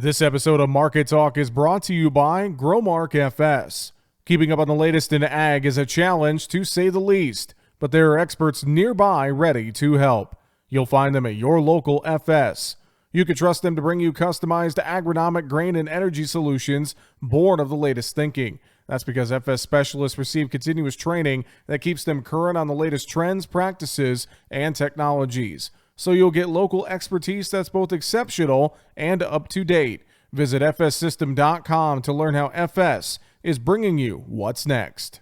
This episode of Market Talk is brought to you by Growmark FS. Keeping up on the latest in ag is a challenge, to say the least, but there are experts nearby ready to help. You'll find them at your local FS. You can trust them to bring you customized agronomic grain and energy solutions born of the latest thinking. That's because FS specialists receive continuous training that keeps them current on the latest trends, practices, and technologies. So you'll get local expertise that's both exceptional and up to date. Visit fssystem.com to learn how FS is bringing you what's next.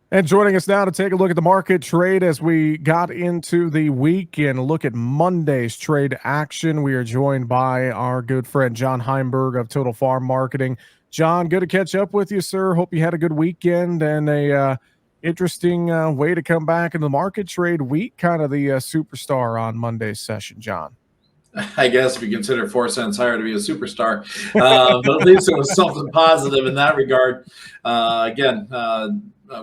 And joining us now to take a look at the market trade as we got into the week and look at Monday's trade action, we are joined by our good friend John Heinberg of Total Farm Marketing. John, good to catch up with you, sir. Hope you had a good weekend and a interesting way to come back in the market trade week, kind of the superstar on Monday's session, John. I guess if you consider 4 cents higher to be a superstar, but at least it was something positive in that regard.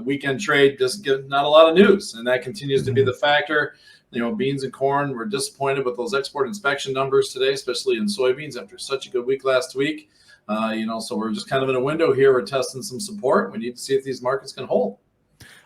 Weekend trade just not a lot of news, and that continues to be the factor. You know, beans and corn, we're disappointed with those export inspection numbers today, especially in soybeans after such a good week last week. So we're just kind of in a window here. We're testing some support. We need to see if these markets can hold.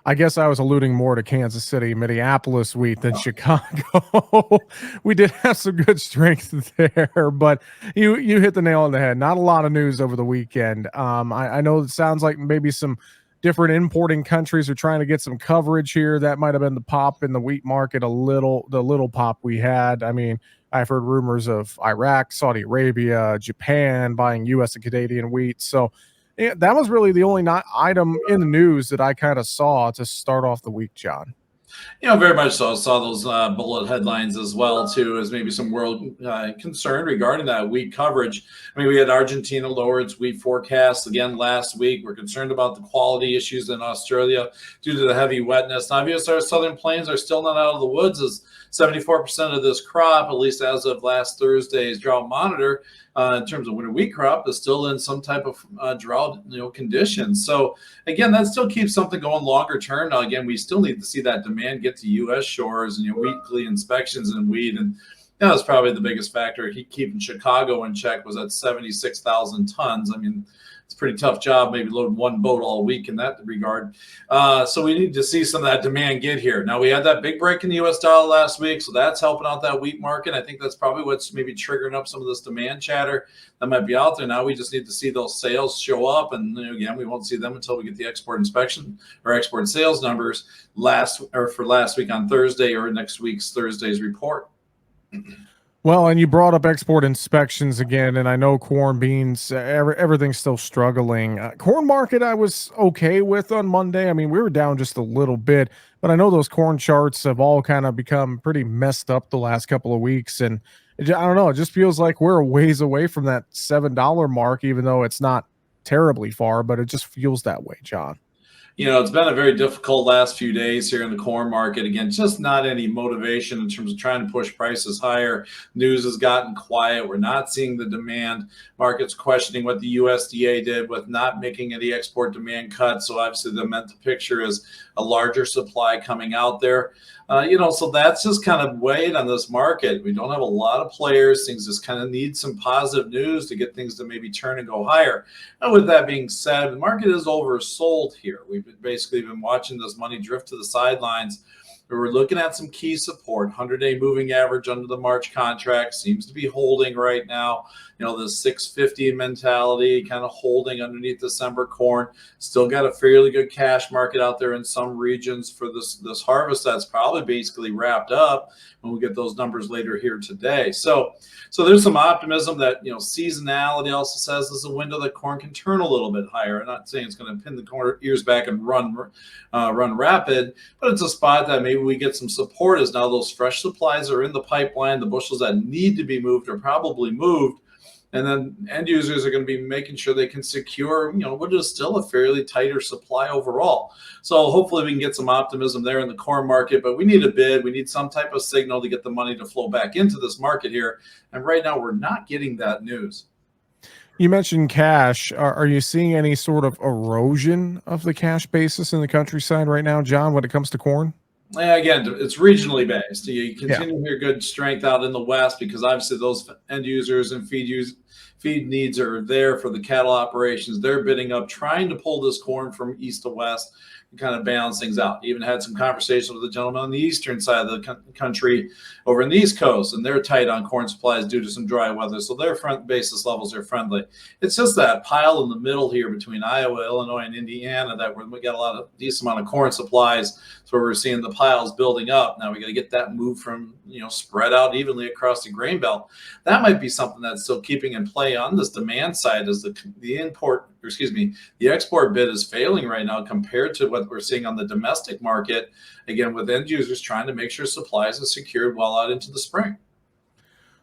I guess I was alluding more to Kansas City, Minneapolis wheat than Chicago. We did have some good strength there, but you hit the nail on the head. Not a lot of news over the weekend. I know it sounds like maybe some different importing countries are trying to get some coverage here. That might have been the pop in the wheat market, the little pop we had. I mean, I've heard rumors of Iraq, Saudi Arabia, Japan buying U.S. and Canadian wheat. So yeah, that was really the only item in the news that I kind of saw to start off the week, John. Very much so. I saw those bullet headlines as well, too, as maybe some world concern regarding that wheat coverage. I mean, we had Argentina lower its wheat forecast again last week. We're concerned about the quality issues in Australia due to the heavy wetness. Now, obviously, our southern plains are still not out of the woods, as 74% of this crop, at least as of last Thursday's drought monitor, in terms of winter wheat crop, is still in some type of drought, conditions. So again, that still keeps something going longer term. Now, again, we still need to see that demand get to U.S. shores and weekly inspections in wheat, and that was probably the biggest factor. Keeping Chicago in check was at 76,000 tons. I mean, it's a pretty tough job, maybe load one boat all week in that regard. So we need to see some of that demand get here. Now, we had that big break in the U.S. dollar last week, so that's helping out that wheat market. I think that's probably what's maybe triggering up some of this demand chatter that might be out there. Now we just need to see those sales show up, and again, we won't see them until we get the export inspection or export sales numbers for last week on Thursday or next week's Thursday's report. Well, and you brought up export inspections again, and I know corn, beans, everything's still struggling. Corn market I was okay with on Monday. I mean, we were down just a little bit, but I know those corn charts have all kind of become pretty messed up the last couple of weeks, and I don't know, it just feels like we're a ways away from that $7 mark, even though it's not terribly far, but it just feels that way, John. It's been a very difficult last few days here in the corn market. Again, just not any motivation in terms of trying to push prices higher. News has gotten quiet. We're not seeing the demand. Markets questioning what the USDA did with not making any export demand cuts. So obviously the mental picture is a larger supply coming out there. So that's just kind of weighed on this market. We don't have a lot of players. Things just kind of need some positive news to get things to maybe turn and go higher. And with that being said, the market is oversold here. We've basically been watching this money drift to the sidelines. We're looking at some key support. 100-day moving average under the March contract seems to be holding right now. The 650 mentality kind of holding underneath December corn. Still got a fairly good cash market out there in some regions for this harvest that's probably basically wrapped up when we get those numbers later here today. So there's some optimism that seasonality also says there's a window that corn can turn a little bit higher. I'm not saying it's going to pin the corn ears back and run rapid, but it's a spot that maybe we get some support as now those fresh supplies are in the pipeline. The bushels that need to be moved are probably moved. And then end users are going to be making sure they can secure, what is still a fairly tighter supply overall. So hopefully we can get some optimism there in the corn market, but we need a bid. We need some type of signal to get the money to flow back into this market here. And right now we're not getting that news. You mentioned cash. Are you seeing any sort of erosion of the cash basis in the countryside right now, John, when it comes to corn? Yeah, again, it's regionally based. You Yeah. continue to hear good strength out in the West because obviously those end users and feed needs are there for the cattle operations. They're bidding up, trying to pull this corn from east to west and kind of balance things out. Even had some conversations with a gentleman on the eastern side of the country over in the East Coast, and they're tight on corn supplies due to some dry weather. So their front basis levels are friendly. It's just that pile in the middle here between Iowa, Illinois, and Indiana that we got a lot of decent amount of corn supplies. So we're seeing the piles building up. Now we got to get that move from spread out evenly across the grain belt. That might be something that's still keeping in play on this demand side as the export bid is failing right now compared to what we're seeing on the domestic market. Again, with end users trying to make sure supplies are secured well out into the spring.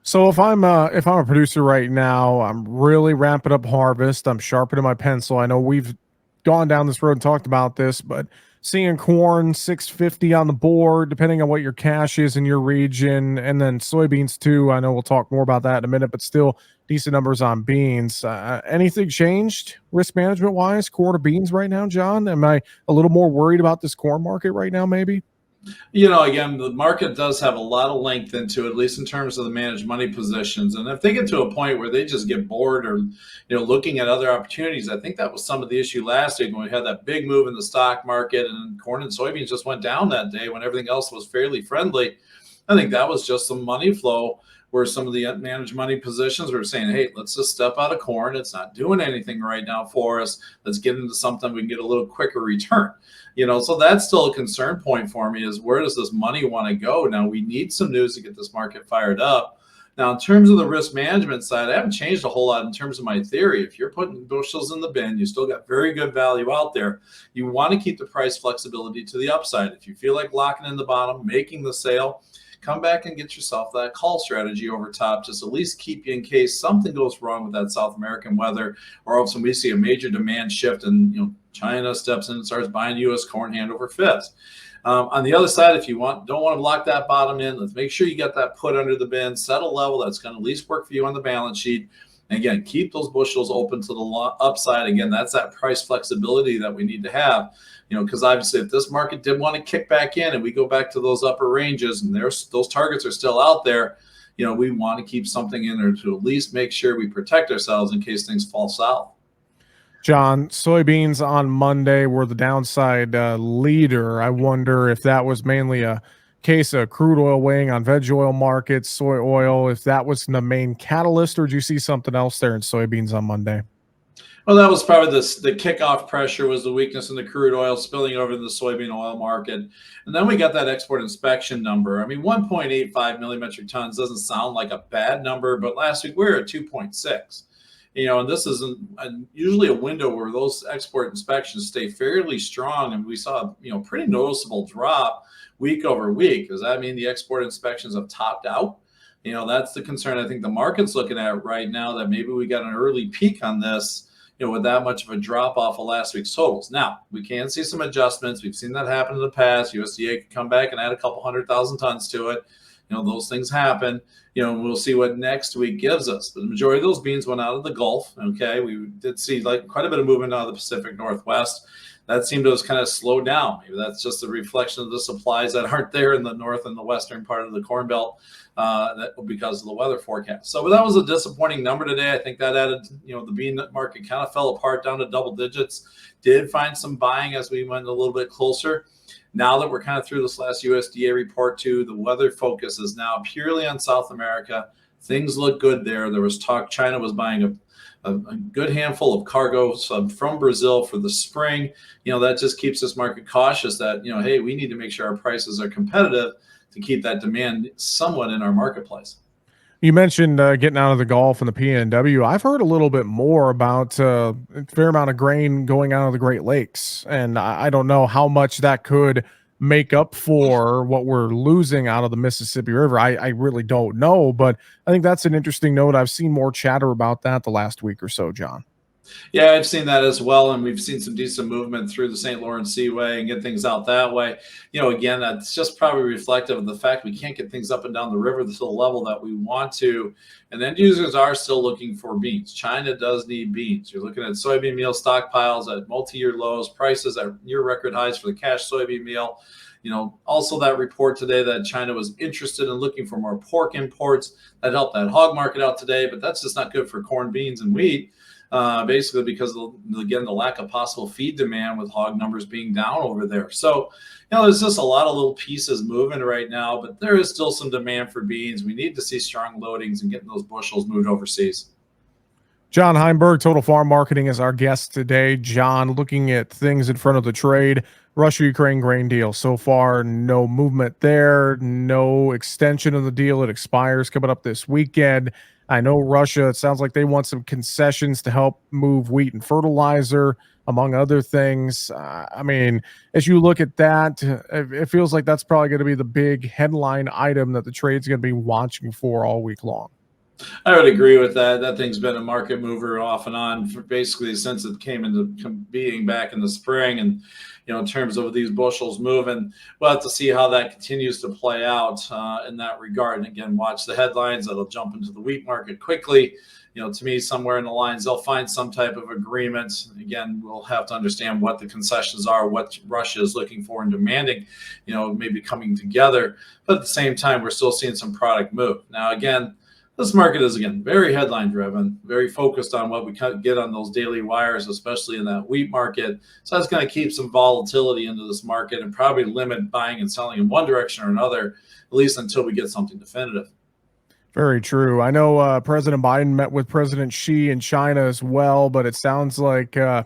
So if I'm a producer right now, I'm really ramping up harvest. I'm sharpening my pencil. I know we've gone down this road and talked about this, but seeing corn 650 on the board, depending on what your cash is in your region, and then soybeans too. I know we'll talk more about that in a minute, but still decent numbers on beans. Anything changed risk management wise, corn or beans right now, John? Am I a little more worried about this corn market right now? Maybe. Again, the market does have a lot of length into it, at least in terms of the managed money positions. And if they get to a point where they just get bored or, looking at other opportunities, I think that was some of the issue last week when we had that big move in the stock market and corn and soybeans just went down that day when everything else was fairly friendly. I think that was just some money flow where some of the managed money positions were saying, hey, let's just step out of corn. It's not doing anything right now for us. Let's get into something we can get a little quicker return. So that's still a concern point for me is where does this money want to go? Now we need some news to get this market fired up. Now, in terms of the risk management side, I haven't changed a whole lot in terms of my theory. If you're putting bushels in the bin, you still got very good value out there. You want to keep the price flexibility to the upside. If you feel like locking in the bottom, making the sale, come back and get yourself that call strategy over top, just at least keep you in case something goes wrong with that South American weather, or all of a sudden we see a major demand shift and China steps in and starts buying U.S. corn hand over fist. On the other side, if you don't want to lock that bottom in, let's make sure you got that put under the bin, set a level that's going to at least work for you on the balance sheet. And again, keep those bushels open to the upside. Again, that's that price flexibility that we need to have. Because obviously if this market did want to kick back in and we go back to those upper ranges and those targets are still out there, we want to keep something in there to at least make sure we protect ourselves in case things fall south. John, soybeans on Monday were the downside leader. I wonder if that was mainly a case of crude oil weighing on veg oil markets, soy oil, if that was the main catalyst, or did you see something else there in soybeans on Monday? Well, that was probably the kickoff pressure was the weakness in the crude oil spilling over to the soybean oil market. And then we got that export inspection number. I mean, 1.85 million metric tons doesn't sound like a bad number, but last week we were at 2.6. And this is usually a window where those export inspections stay fairly strong. And we saw, pretty noticeable drop week over week. Does that mean the export inspections have topped out? That's the concern I think the market's looking at right now, that maybe we got an early peak on this, with that much of a drop off of last week's totals. Now, we can see some adjustments. We've seen that happen in the past. USDA could come back and add a couple 100,000 tons to it. Those things happen. We'll see what next week gives us. But the majority of those beans went out of the Gulf. Okay, we did see quite a bit of movement out of the Pacific Northwest. That seemed to have kind of slowed down. Maybe that's just a reflection of the supplies that aren't there in the north and the western part of the Corn Belt because of the weather forecast. So that was a disappointing number today. I think that added, the bean market kind of fell apart down to double digits. Did find some buying as we went a little bit closer. Now that we're kind of through this last USDA report too, the weather focus is now purely on South America. Things look good there. There was talk China was buying a good handful of cargoes from Brazil for the spring. That just keeps this market cautious that, hey, we need to make sure our prices are competitive to keep that demand somewhat in our marketplace. You mentioned getting out of the Gulf and the PNW. I've heard a little bit more about a fair amount of grain going out of the Great Lakes, and I don't know how much that could make up for what we're losing out of the Mississippi River. I really don't know, but I think that's an interesting note. I've seen more chatter about that the last week or so, John. Yeah, I've seen that as well, and we've seen some decent movement through the St. Lawrence Seaway and get things out that way. Again, that's just probably reflective of the fact we can't get things up and down the river to the level that we want to, and end users are still looking for beans. China does need beans. You're looking at soybean meal stockpiles at multi-year lows, prices at near record highs for the cash soybean meal. Also that report today that China was interested in looking for more pork imports, that helped that hog market out today, but that's just not good for corn, beans, and wheat. Basically because again, the lack of possible feed demand with hog numbers being down over there. So, there's just a lot of little pieces moving right now, but there is still some demand for beans. We need to see strong loadings and getting those bushels moved overseas. John Heinberg, Total Farm Marketing, is our guest today. John, looking at things in front of the trade, Russia-Ukraine grain deal. So far, no movement there, no extension of the deal. It expires coming up this weekend. I know Russia, it sounds like they want some concessions to help move wheat and fertilizer, among other things. As you look at that, it feels like that's probably going to be the big headline item that the trade's going to be watching for all week long. I would agree with that. That thing's been a market mover off and on for basically since it came into being back in the spring. And, in terms of these bushels moving, we'll have to see how that continues to play out in that regard. And again, watch the headlines. That'll jump into the wheat market quickly. To me, somewhere in the lines, they'll find some type of agreement. Again, we'll have to understand what the concessions are, what Russia is looking for and demanding, maybe coming together. But at the same time, we're still seeing some product move. Now, again, this market is, again, very headline driven, very focused on what we get on those daily wires, especially in that wheat market. So that's going to keep some volatility into this market and probably limit buying and selling in one direction or another, at least until we get something definitive. Very true. I know President Biden met with President Xi in China as well, but it sounds like, I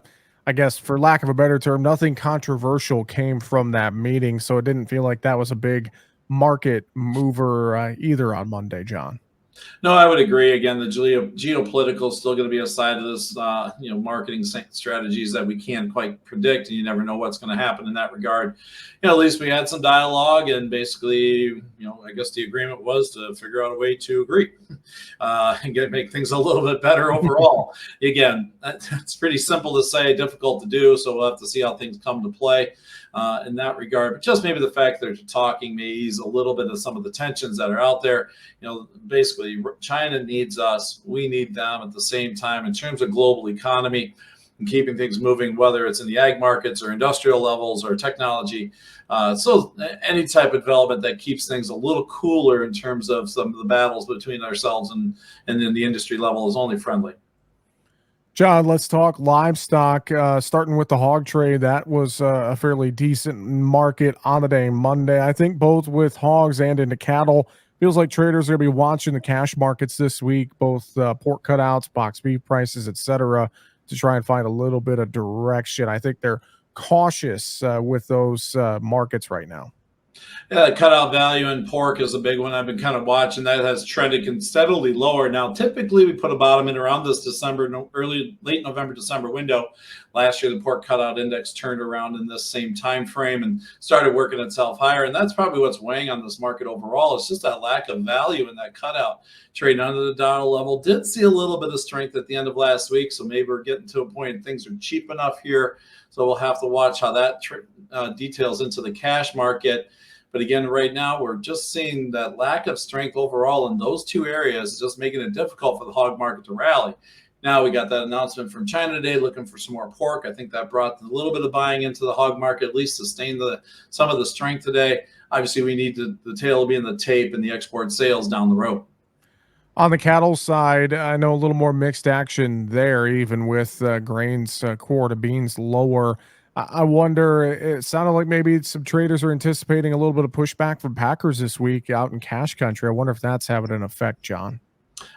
guess, for lack of a better term, nothing controversial came from that meeting. So it didn't feel like that was a big market mover either on Monday, John. No, I would agree. Again, the geopolitical is still going to be a side of this, marketing strategies that we can't quite predict, and you never know what's going to happen in that regard. At least we had some dialogue, and basically, I guess the agreement was to figure out a way to agree and make things a little bit better overall. Again, it's pretty simple to say, difficult to do, so we'll have to see how things come to play in that regard. But just maybe the fact that they're talking may ease a little bit of some of the tensions that are out there. Basically, China needs us. We need them at the same time in terms of global economy and keeping things moving, whether it's in the ag markets or industrial levels or technology. So any type of development that keeps things a little cooler in terms of some of the battles between ourselves and in the industry level is only friendly. John, let's talk livestock, starting with the hog trade. That was a fairly decent market on the day Monday. I think both with hogs and into cattle. Feels like traders are going to be watching the cash markets this week, both pork cutouts, box beef prices, et cetera, to try and find a little bit of direction. I think they're cautious with those markets right now. Yeah, the cutout value in pork is a big one. I've been kind of watching that. It has trended steadily lower. Now, typically we put a bottom in around this late November, December window. Last year, the pork cutout index turned around in this same time frame and started working itself higher. And that's probably what's weighing on this market overall. It's just that lack of value in that cutout. Trading under the dollar level. Did see a little bit of strength at the end of last week. So maybe we're getting to a point things are cheap enough here. So we'll have to watch how that details into the cash market. But again, right now, we're just seeing that lack of strength overall in those two areas, just making it difficult for the hog market to rally. Now we got that announcement from China today, looking for some more pork. I think that brought a little bit of buying into the hog market, at least sustain some of the strength today. Obviously, we need the tail to be in the tape and the export sales down the road. On the cattle side, I know a little more mixed action there, even with grains, core to beans lower. I wonder, it sounded like maybe some traders are anticipating a little bit of pushback from packers this week out in cash country. I wonder if that's having an effect, John.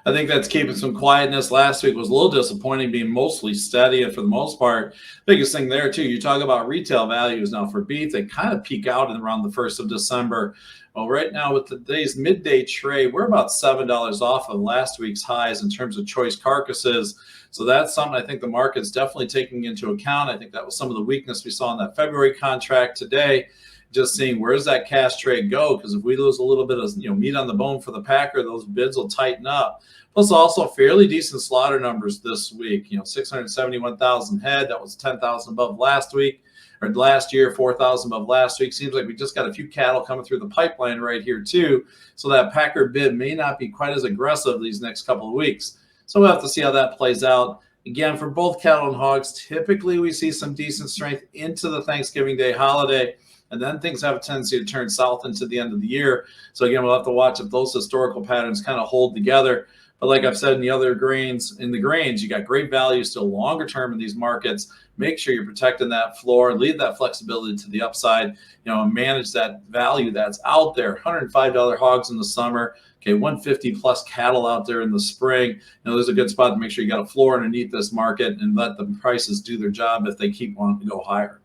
I think that's keeping some quietness. Last week was a little disappointing, being mostly steady. And for the most part, biggest thing there, too, you talk about retail values now for beef. They kind of peak out around the 1st of December. Well, right now with today's midday trade, we're about $7 off of last week's highs in terms of choice carcasses. So that's something I think the market's definitely taking into account. I think that was some of the weakness we saw in that February contract today. Just seeing where does that cash trade go? Because if we lose a little bit of meat on the bone for the packer, those bids will tighten up. Plus, also fairly decent slaughter numbers this week. 671,000 head. That was 10,000 above last week or last year. 4,000 above last week. Seems like we just got a few cattle coming through the pipeline right here too. So that packer bid may not be quite as aggressive these next couple of weeks. So we'll have to see how that plays out. Again, for both cattle and hogs, typically we see some decent strength into the Thanksgiving Day holiday. and then things have a tendency to turn south into the end of the year. So again, we'll have to watch if those historical patterns kind of hold together. But like I've said in the other grains, you got great value still longer term in these markets. Make sure you're protecting that floor, leave that flexibility to the upside, and manage that value that's out there. $105 hogs in the summer. Okay, 150 plus cattle out there in the spring. There's a good spot to make sure you got a floor underneath this market and let the prices do their job if they keep wanting to go higher.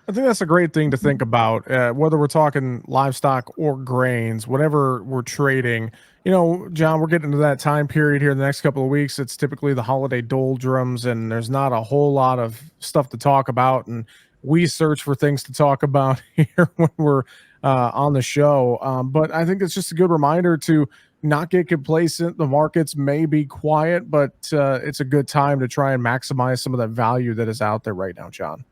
I think that's a great thing to think about, whether we're talking livestock or grains, whatever we're trading. John, we're getting into that time period here in the next couple of weeks. It's typically the holiday doldrums, and there's not a whole lot of stuff to talk about. And we search for things to talk about here when we're on the show. But I think it's just a good reminder to not get complacent. The markets may be quiet, but it's a good time to try and maximize some of that value that is out there right now, John.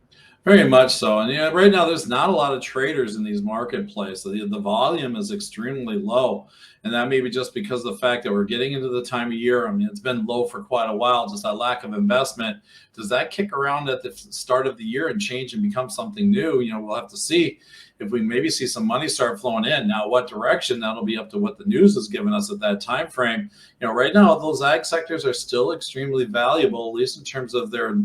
Very much so. And right now there's not a lot of traders in these marketplaces. The volume is extremely low. And that may be just because of the fact that we're getting into the time of year. I mean, it's been low for quite a while, just that lack of investment. Does that kick around at the start of the year and change and become something new? We'll have to see if we maybe see some money start flowing in. Now, what direction? That'll be up to what the news has given us at that time frame. Right now, those ag sectors are still extremely valuable, at least in terms of their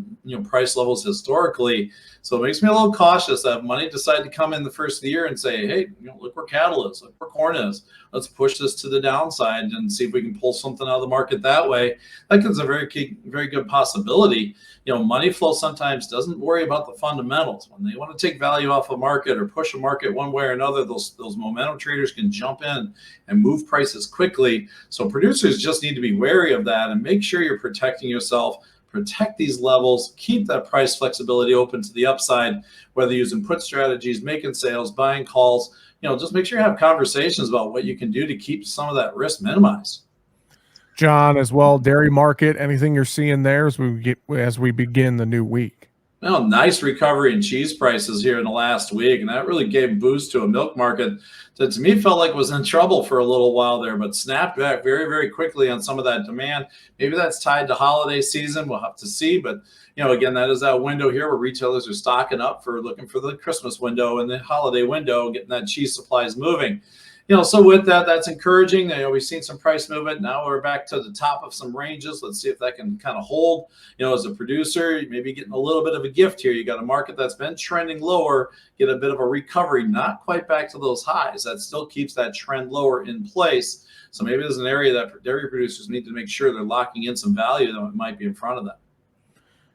price levels historically. So it makes me a little cautious that if money decide to come in the first of the year and say, hey, look where cattle is, look where corn is. Let's push this to the downside and see if we can pull something out of the market that way. That is a very good possibility. Money flow sometimes doesn't worry about the fundamentals. When they want to take value off a market or push a market one way or another, those momentum traders can jump in and move prices quickly. So producers just need to be wary of that and make sure you're protecting yourself. Protect these levels, keep that price flexibility open to the upside, whether using put strategies, making sales, buying calls. Just make sure you have conversations about what you can do to keep some of that risk minimized. John, as well, dairy market, anything you're seeing there as we begin the new week? Nice recovery in cheese prices here in the last week, and that really gave a boost to a milk market that to me felt like was in trouble for a little while there, but snapped back very, very quickly on some of that demand. Maybe that's tied to holiday season. We'll have to see, but again, that is that window here where retailers are stocking up for looking for the Christmas window and the holiday window, getting that cheese supplies moving. So with that, that's encouraging. We've seen some price movement. Now we're back to the top of some ranges. Let's see if that can kind of hold. As a producer, you may be getting a little bit of a gift here. You got a market that's been trending lower, get a bit of a recovery, not quite back to those highs. That still keeps that trend lower in place. So maybe there's an area that dairy producers need to make sure they're locking in some value that might be in front of them.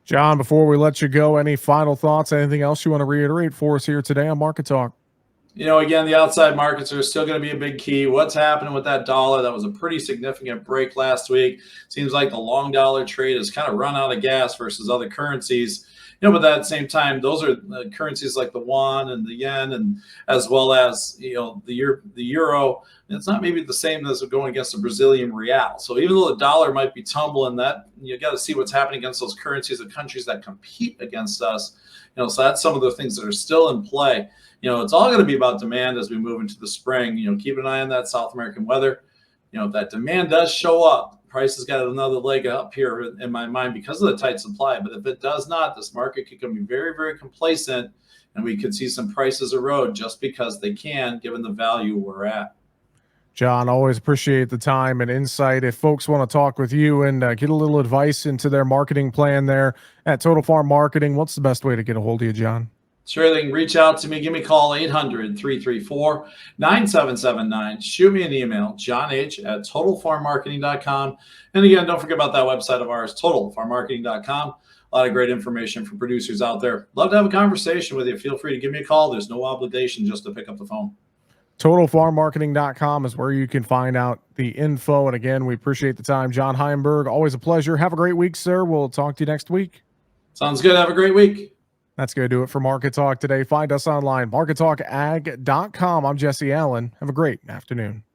John, before we let you go, any final thoughts, anything else you want to reiterate for us here today on Market Talk? Again, the outside markets are still going to be a big key. What's happening with that dollar? That was a pretty significant break last week. Seems like the long dollar trade has kind of run out of gas versus other currencies. But at the same time, those are currencies like the won and the yen, and as well as the euro. It's not maybe the same as going against the Brazilian real. So even though the dollar might be tumbling, that you got to see what's happening against those currencies of countries that compete against us. So that's some of the things that are still in play. It's all going to be about demand as we move into the spring. Keep an eye on that South American weather. If that demand does show up, price has got another leg up here in my mind because of the tight supply. But if it does not, this market could be very, very complacent, and we could see some prices erode just because they can, given the value we're at. John, always appreciate the time and insight. If folks want to talk with you and get a little advice into their marketing plan there at Total Farm Marketing, what's the best way to get a hold of you, John? Sure, they can reach out to me. Give me a call, 800-334-9779. Shoot me an email, johnh@totalfarmmarketing.com. And again, don't forget about that website of ours, totalfarmmarketing.com. A lot of great information for producers out there. Love to have a conversation with you. Feel free to give me a call. There's no obligation just to pick up the phone. TotalFarmMarketing.com is where you can find out the info. And again, we appreciate the time. John Heinberg, always a pleasure. Have a great week, sir. We'll talk to you next week. Sounds good. Have a great week. That's going to do it for Market Talk today. Find us online, markettalkag.com. I'm Jesse Allen. Have a great afternoon.